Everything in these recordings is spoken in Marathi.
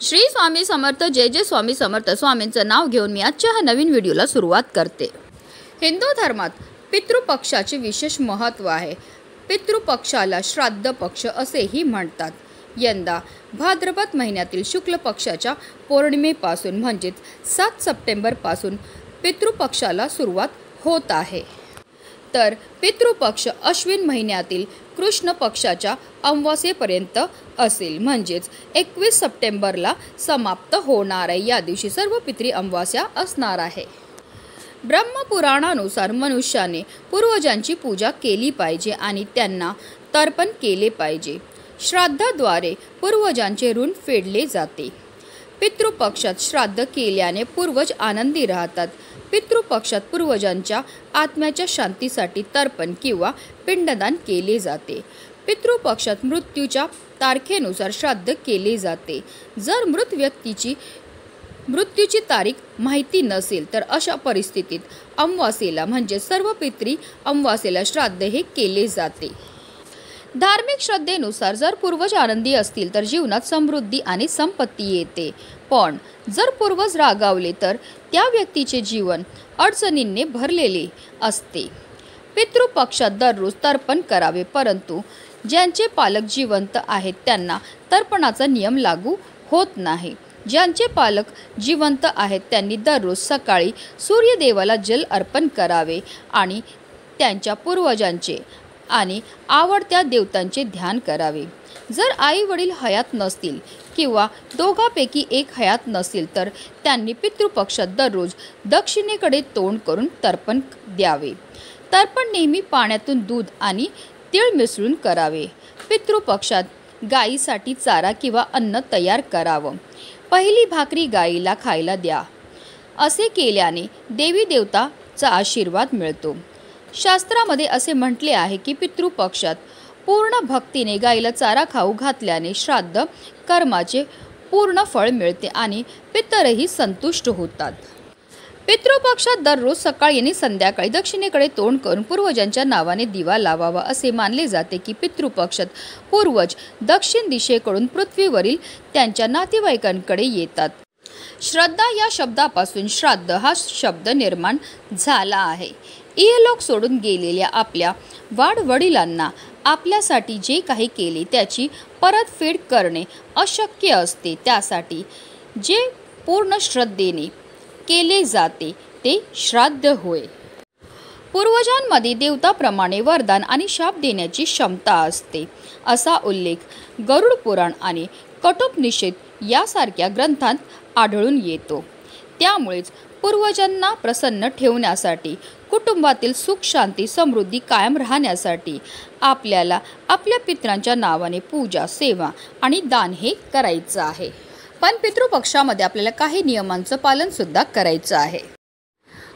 श्री स्वामी समर्थ, जय जय स्वामी समर्थ. स्वामींचं नाव घेऊन मी आजच्या ह्या नवीन व्हिडिओला सुरुवात करते. हिंदू धर्मात पितृपक्षाचे विशेष महत्त्व आहे. पितृपक्षाला श्राद्ध पक्ष असेही म्हणतात. यंदा भाद्रपद महिन्यातील शुक्ल पक्षाच्या पौर्णिमेपासून म्हणजेच 7 सप्टेंबरपासून पितृपक्षाला सुरुवात होत आहे. तर पितृपक्ष अश्विन महिन्यातील कृष्ण पक्षाच्या अमावास्येपर्यंत असेल, म्हणजेच 21 सप्टेंबरला समाप्त होणार आहे. या दिवशी सर्व पितृ अमावास्या असणार आहे. ब्रह्मपुराणानुसार मनुष्याने पूर्वजांची पूजा केली पाहिजे आणि त्यांना तर्पण केले पाहिजे. श्राद्धाद्वारे पूर्वजांचे ऋण फेडले जाते. पितृपक्षात श्राद्ध केल्याने पूर्वज आनंदी राहतात. पितृपक्षात पूर्वजांच्या आत्म्याच्या शांतीसाठी तर्पण किंवा पिंडदान केले जाते. पितृपक्षात मृत्यूच्या तारखेनुसार श्राद्ध केले जाते. जर मृत व्यक्तीची मृत्यूची तारीख माहिती नसेल तर अशा परिस्थितीत अमावास्येला म्हणजे सर्व पितृ अमावास्येला श्राद्ध हे केले जाते. धार्मिक श्रद्धेनुसार जर पूर्वज आनंदी असतील तर जीवनात समृद्धी आणि संपत्ती येते. पण जर पूर्वज रागावले तर त्या व्यक्तीचे जीवन अडचणींनी भरलेले असते. पितृपक्षात दररोज तर्पण करावे, परंतु ज्यांचे पालक जिवंत आहेत त्यांना तर्पणाचा नियम लागू होत नाही. ज्यांचे पालक जिवंत आहेत त्यांनी दररोज सकाळी सूर्यदेवाला जल अर्पण करावे आणि त्यांच्या पूर्वजांचे आणि आवडत्या देवतांचे ध्यान करावे. जर आई वडील हयात नसतील किंवा दोघांपैकी एक हयात नसेल तर त्यांनी पितृपक्षात दररोज दक्षिणेकडे तोंड करून तर्पण द्यावे. तर्पण नेहमी पाण्यातून दूध आणि तीळ मिसळून करावे. पितृपक्षात गायीसाठी चारा किंवा अन्न तयार करावं. पहिली भाकरी गायीला खायला द्या. असे केल्याने देवी देवताचा आशीर्वाद मिळतो. शास्त्रामध्ये असे म्हटले आहे की पितृपक्षात पूर्ण भक्तीने गायीला चारा खाऊ घातल्याने श्राद्ध कर्माचे पूर्ण फळ मिळते आणि पितरही संतुष्ट होतात. पितृपक्षात दररोज सकाळी आणि संध्याकाळी दक्षिणेकडे तोंड करून पूर्वजांच्या नावाने दिवा लावावा. असे मानले जाते की पितृपक्षात पूर्वज दक्षिण दिशेकडून पृथ्वीवरील त्यांच्या नातेवाईकांकडे येतात. श्रद्धा या शब्दापासून श्राद्ध हा शब्द निर्माण झाला आहे. इहलोक सोडून गेलेल्या आपल्या वाडवडिलांना आपल्यासाठी जे काही केले त्याची परतफेड करणे अशक्य असते. त्यासाठी जे पूर्ण श्रद्धेने केले जाते ते श्राद्ध होय. पूर्वजांमध्ये देवताप्रमाणे वरदान आणि शाप देण्याची क्षमता असते असा उल्लेख गरुड पुराण आणि कठोपनिषद यासारख्या ग्रंथांत आढळून येतो. त्यामुळेच पूर्वजांना प्रसन्न ठेवण्यासाठी, कुटुंबातील सुख शांती समृद्धी कायम राहण्यासाठी आपल्याला आपल्या पितरांच्या नावाने पूजा, सेवा आणि दान हे करायचं आहे. पण पितृपक्षामध्ये आपल्याला काही नियमांचं पालन सुद्धा करायचं आहे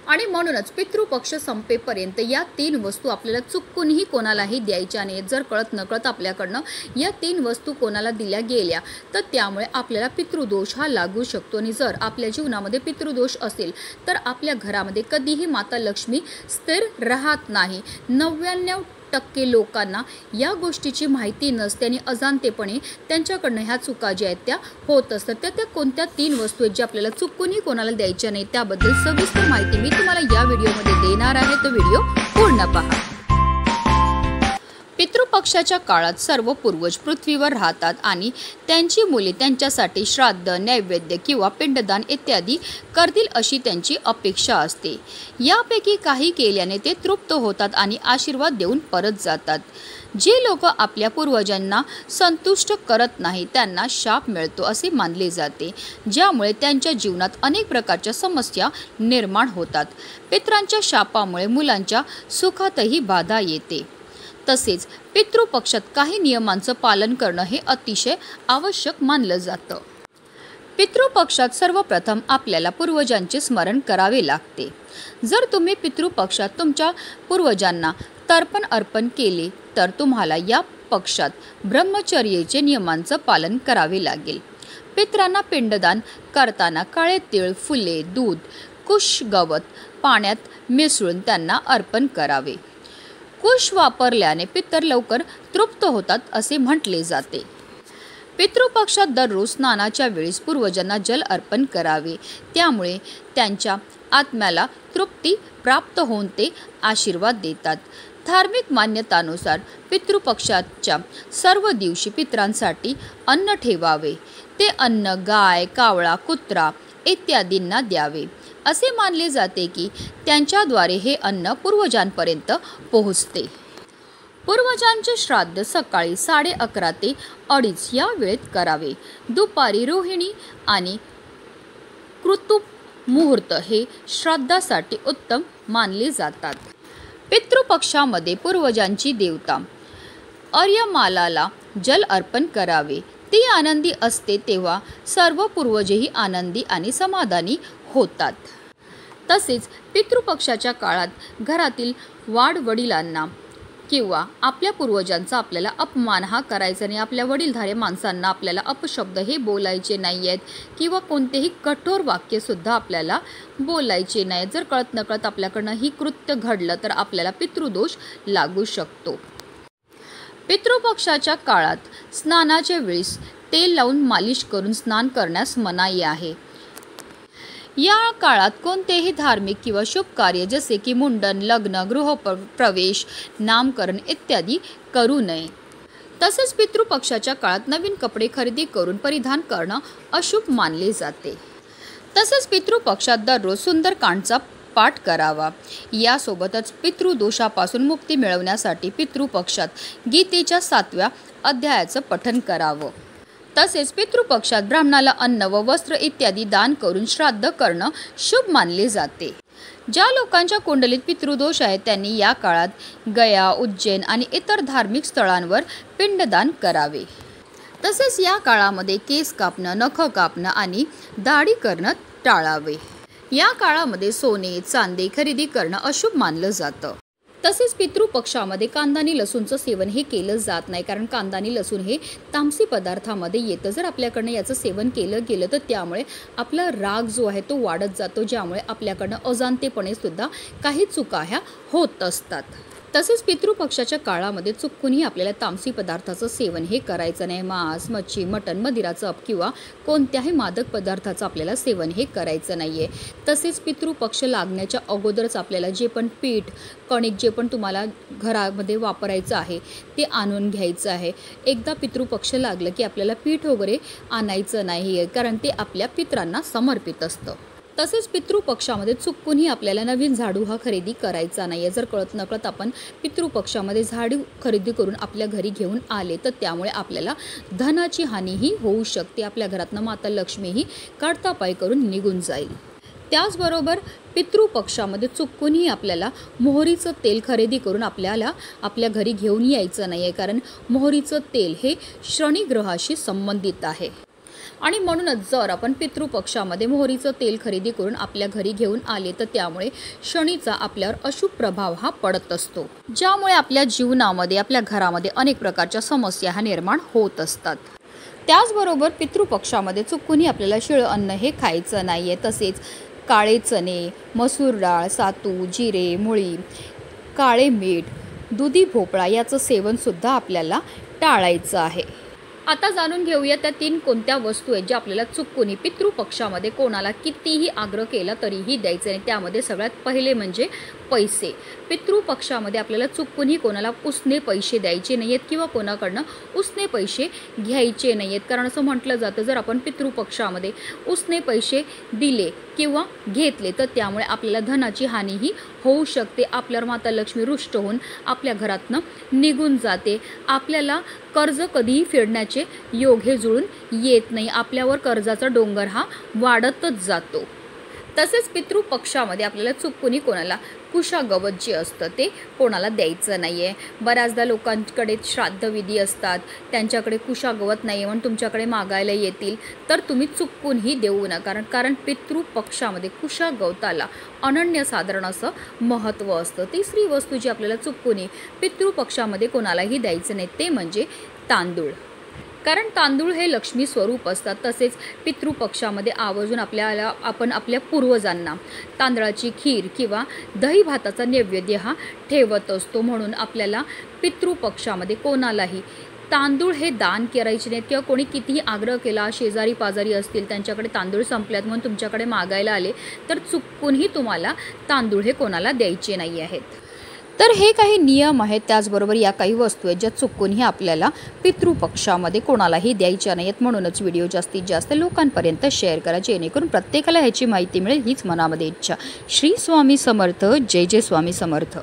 आणि म्हणूनच पितृपक्ष संपेपर्यंत या 3 वस्तू आपल्याला चुकूनही कोणालाही द्यायच्या नाहीत. जर कळत नकळत आपल्याकडनं या 3 वस्तू कोणाला दिल्या गेल्या तर त्यामुळे आपल्याला पितृदोष हा लागू शकतो. आणि जर आपल्या जीवनामध्ये पितृदोष असेल तर आपल्या घरामध्ये कधीही माता लक्ष्मी स्थिर राहत नाही. 99% लोकांना या गोष्टीची माहिती नसते आणि अजाणतेपणे त्यांच्याकडनं ह्या चुका ज्या आहेत त्या होत असतात. त्या कोणत्या 3 वस्तू आहेत ज्या आपल्याला चुकूनही कोणाला द्यायच्या नाही त्याबद्दल सविस्तर माहिती मी तुम्हाला या व्हिडिओमध्ये देणार आहे. तो व्हिडिओ पूर्ण पहा. पितृपक्षाच्या काळात सर्व पूर्वज पृथ्वीवर राहतात आणि त्यांची मुले त्यांच्यासाठी श्राद्ध, नैवेद्य किंवा पिंडदान इत्यादी करतील अशी त्यांची अपेक्षा असते. यापैकी काही केल्याने ते तृप्त होतात आणि आशीर्वाद देऊन परत जातात. जे लोक आपल्या पूर्वजांना संतुष्ट करत नाही त्यांना शाप मिळतो असे मानले जाते, ज्यामुळे त्यांच्या जीवनात अनेक प्रकारच्या समस्या निर्माण होतात. पितरांच्या शापामुळे मुलांच्या सुखातही बाधा येते. तसेच पितृपक्षात काही नियमांचं पालन करणं हे अतिशय आवश्यक मानलं जातं. पितृपक्षात सर्वप्रथम आपल्याला पूर्वजांचे स्मरण करावे लागते. जर तुम्ही पितृपक्षात तुमच्या पूर्वजांना तर्पण अर्पण केले तर तुम्हाला या पक्षात ब्रह्मचर्याचे नियमांचं पालन करावे लागेल. पितरांना पिंडदान करताना काळे तीळ, फुले, दूध, कुश गवत पाण्यात मिसळून त्यांना अर्पण करावे. कुश वापरल्याने पितर लवकर तृप्त होतात असे म्हटले जाते. पितृपक्षात दररोज स्नानाच्या वेळेस पूर्वजांना जल अर्पण करावे, त्यामुळे त्यांच्या आत्म्याला तृप्ती प्राप्त होऊन ते आशीर्वाद देतात. धार्मिक मान्यतानुसार पितृपक्षाच्या सर्व दिवशी पितरांसाठी अन्न ठेवावे. ते अन्न गाय, कावळा, कुत्रा इत्यादींना द्यावे. असे मानले जाते की त्यांच्याद्वारे हे अन्न पूर्वजांपर्यंत पोहोचते. पूर्वजांचे श्राद्ध सकाळी 11:30 ते 2:30 या वेळेत करावे. दुपारी रोहिणी आणि कृतुब मुहूर्त हे श्राद्धासाठी उत्तम मानले जातात. पितृपक्षामध्ये पूर्वजांची देवता अर्यमालाला जल अर्पण करावे. ती आनंदी असते तेव्हा सर्व पूर्वजही आनंदी आणि समाधानी होतात. तसेच पितृपक्षाच्या काळात घरातील वाडवडिलांना किंवा आपल्या पूर्वजांचा आपल्याला अपमान हा करायचा नाही. आपल्या वडीलधारे माणसांना आपल्याला अपशब्द हे बोलायचे नाही आहेत किंवा कोणतेही कठोर वाक्यसुद्धा आपल्याला बोलायचे नाही. जर कळत नकळत आपल्याकडनं ही कृत्य घडलं तर आपल्याला पितृदोष लागू शकतो. पितृपक्षाच्या काळात स्नानाच्या वेळेस तेल लावून मालिश करून स्नान करण्यास मनाई आहे. या काळात कोणतेही धार्मिक किंवा शुभ कार्य जसे की मुंडन, लग्न, गृहप्रवेश, नामकरण इत्यादी करू नये. तसेच पितृपक्षाच्या काळात नवीन कपडे खरेदी करून परिधान करणं अशुभ मानले जाते. तसेच पितृपक्षात दररोज सुंदरकांडचा पाठ करावा. यासोबतच पितृदोषापासून मुक्ती मिळवण्यासाठी पितृपक्षात गीतेच्या 7व्या अध्यायाचं पठण करावं. तसेच पितृपक्षात ब्राह्मणाला अन्न व वस्त्र इत्यादी दान करून श्राद्ध करणं शुभ मानले जाते. ज्या लोकांच्या कुंडलीत पितृदोष आहे त्यांनी या काळात गया, उज्जैन आणि इतर धार्मिक स्थळांवर पिंडदान करावे. तसेच या काळामध्ये केस कापणं, नख कापणं आणि दाढी करणं टाळावे. या काळामध्ये सोने, चांदी खरेदी करणं अशुभ मानलं जातं. तसेच पितृपक्षामध्ये कांदा आणि लसूणचं सेवन हे केलं जात नाही, कारण कांदा आणि लसूण हे तामसी पदार्थामध्ये येतं. जर आपल्याकडनं याचं सेवन केलं गेलं तर त्यामुळे आपला राग जो आहे तो वाढत जातो, ज्यामुळे आपल्याकडनं अजाणतेपणे सुद्धा काही चुका ह्या होत असतात. तसेच पितृपक्षाच्या काळामध्ये चुकूनही आपल्याला तामसी पदार्थाचं सेवन हे करायचं नाही. मांस, मच्छी, मटण, मदिराचं किंवा कोणत्याही मादक पदार्थाचं आपल्याला सेवन हे करायचं नाही आहे. तसेच पितृपक्ष लागण्याच्या अगोदरच आपल्याला जे पण पीठ, कणिक जे पण तुम्हाला घरामध्ये वापरायचं आहे ते आणून घ्यायचं आहे. एकदा पितृपक्ष लागलं की आपल्याला पीठ वगैरे आणायचं नाही आहे, कारण ते आपल्या पितरांना समर्पित असतं. तसेच पितृपक्षामध्ये चुकूनही आपल्याला नवीन झाडू हा खरेदी करायचा नाही आहे. जर कळत नकळत आपण पितृपक्षामध्ये झाडू खरेदी करून आपल्या घरी घेऊन आले तर त्यामुळे आपल्याला धनाची हानीही होऊ शकते. आपल्या घरातनं माता लक्ष्मीही काढता पाय करून निघून जाईल. त्याचबरोबर पितृपक्षामध्ये चुकूनही आपल्याला मोहरीचं तेल खरेदी करून आपल्याला आपल्या घरी घेऊन यायचं नाही आहे, कारण मोहरीचं तेल हे शनिग्रहाशी संबंधित आहे. आणि म्हणूनच जर आपण पितृपक्षामध्ये मोहरीचं तेल खरेदी करून आपल्या घरी घेऊन आले तर त्यामुळे शनीचा आपल्यावर अशुभ प्रभाव हा पडत असतो, ज्यामुळे आपल्या जीवनामध्ये आपल्या घरामध्ये अनेक प्रकारच्या समस्या ह्या निर्माण होत असतात. त्याचबरोबर पितृपक्षामध्ये चुकूनही आपल्याला शिळं अन्न हे खायचं नाही आहे. तसेच काळे चणे, मसूर डाळ, सातू, जिरे, मुळी, काळे मीठ, दुधी भोपळा याचं सेवनसुद्धा आपल्याला टाळायचं आहे. आता जाणून घेऊया त्या 3 कोणत्या वस्तू आहेत ज्या आपल्याला चुकूनही पितृपक्षामध्ये कोणाला कितीही आग्रह केला तरीही द्यायचे नाही. त्यामध्ये सगळ्यात पहिले म्हणजे पैसे. पितृपक्षामध्ये आपल्याला चुकूनही कोणाला उसने पैसे द्यायचे नाही आहेत किंवा कोणाकडनं उसने पैसे घ्यायचे नाही आहेत, कारण असं म्हटलं जातं जर आपण पितृपक्षामध्ये उसने पैसे दिले किंवा घेतले तर त्यामुळे आपल्याला धनाची हानीही होऊ शकते. आपल्यावर माता लक्ष्मी रुष्ट होऊन आपल्या घरातनं निघून जाते. आपल्याला कर्ज कधीही फेडण्याचे योग हे जुळून येत नाही. आपल्यावर कर्जाचा डोंगर हा वाढतच जातो. तसेच पितृपक्षामध्ये आपल्याला चुकूनही कोणाला कुशागवत जे असतं ते कोणाला द्यायचं नाही आहे. बऱ्याचदा लोकांकडे श्राद्धविधी असतात, त्यांच्याकडे कुशागवत नाही आहे म्हणून तुमच्याकडे मागायला येतील, तर तुम्ही चुकूनही देऊ नका, कारण पितृपक्षामध्ये कुशागवताला अनन्यसाधारण असं महत्त्व असतं. तिसरी वस्तू जी आपल्याला चुकूनही पितृपक्षामध्ये कोणालाही द्यायचं नाही ते म्हणजे तांदूळ, कारण तांदूळ हे लक्ष्मी स्वरूप असतात. तसेच पितृपक्षामध्ये आवर्जून आपण आपल्या पूर्वजांना तांदळाची खीर किंवा दही भाताचा नैवेद्य हा ठेवत असतो. म्हणून आपल्याला पितृपक्षामध्ये कोणालाही तांदूळ हे दान करायचे नाहीत किंवा कोणी कितीही आग्रह केला, शेजारी पाजारी असतील त्यांच्याकडे तांदूळ संपल्यात म्हणून तुमच्याकडे मागायला आले तर चुकूनही तुम्हाला तांदूळ हे कोणाला द्यायचे नाही आहेत. तर हे काही नियम आहेत. त्याचबरोबर या काही वस्तू आहेत ज्या चुकूनही आपल्याला पितृपक्षामध्ये कोणालाही द्यायच्या नाहीत. म्हणूनच व्हिडिओ जास्तीत जास्त लोकांपर्यंत शेअर करा जेणेकरून प्रत्येकाला ह्याची माहिती मिळेल. हीच मनामध्ये इच्छा. श्री स्वामी समर्थ. जय जय स्वामी समर्थ.